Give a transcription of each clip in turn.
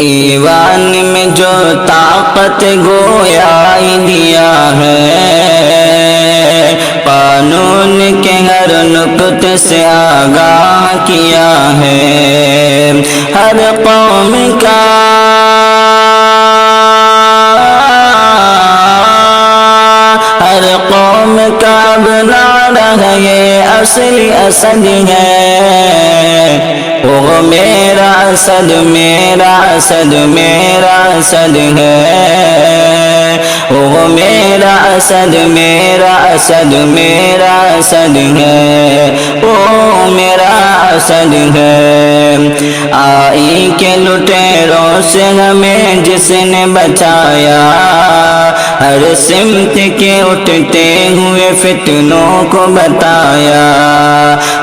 ایوان میں جو طاقت گویا دیا ہے، قانون کے ہر نکتے سے آگاہ کیا ہے، ہر قوم کا بنا رہا یہ اصلی اسد ہے، وہ میرا اسد میرا اسد میرا اسد ہے، وہ میرا اسد میرا اسد میرا اسد ہے، وہ میرا اسد ہے۔ آئی کے لٹیروں سے ہمیں جس نے بچایا، ہر سمت کے اٹھتے ہوئے فتنوں کو بتایا،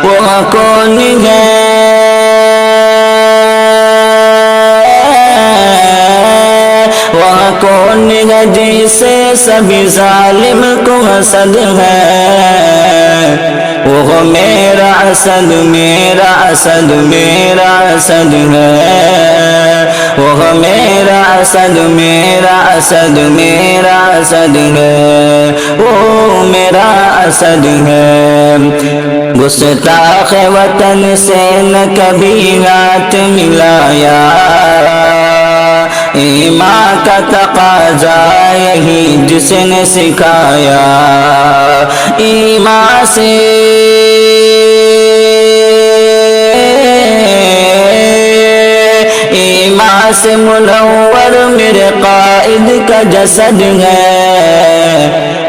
وہ کون ہے؟ وہ کون ہے جسے سبھی ظالم کو حسد ہے؟ وہ میرا اسد میرا اسد میرا اسد ہے، وہ میرا اسد میرا اسد میرا اسد ہے، وہ میرا اسد ہے۔ گستاخ وطن سے نہ کبھی ہاتھ ملایا، ایمان کا تقاضا یہی جس نے سکھایا، ایمان سے منور میرے قائد کا جسد ہے،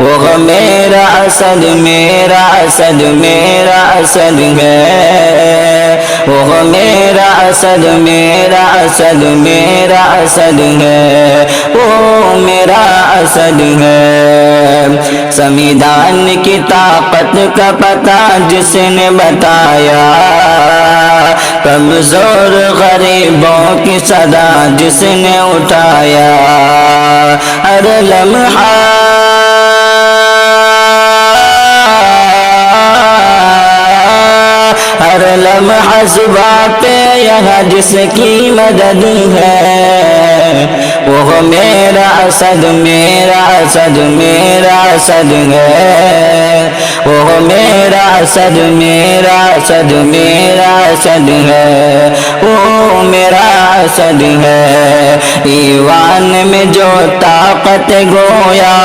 وہ میرا اسد میرا اسد میرا اسد ہے، وہ میرا اسد میرا اسد میرا اسد ہے، وہ میرا اسد ہے۔ سمیدان کی طاقت کا پتہ جس نے بتایا، کمزور غریبوں کی صدا جس نے اٹھایا، ہر لمحہ ہر لمحہ زبان پہ یہاں جس کی مدد ہے، وہ میرا اسد میرا اسد میرا اسد ہے، وہ میرا اسد میرا اسد میرا اسد ہے، وہ میرا اسد ہے۔ ایوان میں جو طاقت گویا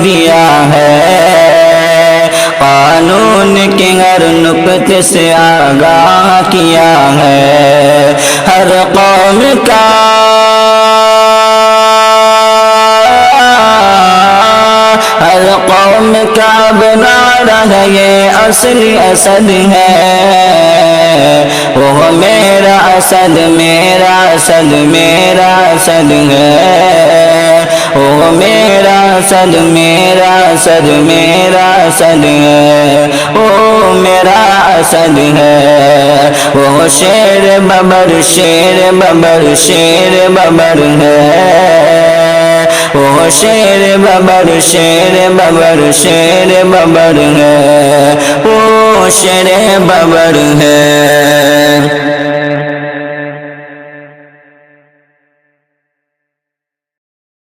دیا ہے، قانون کے ہر نکتے سے آگاہ کیا ہے، ہر قوم کا ہر قوم کا بنا رہا یہ اصلی اسد ہے، وہ میرا اسد میرا اسد میرا اسد ہے، وہ میرا اسد میرا اسد میرا اسد ہے، وہ میرا اسد ہے۔ وہ شیر ببر شیر ببر شیر ببر ہے، وہ شیر ببر شیر ببر شیر ببر ہے، وہ شیر ببر ہے۔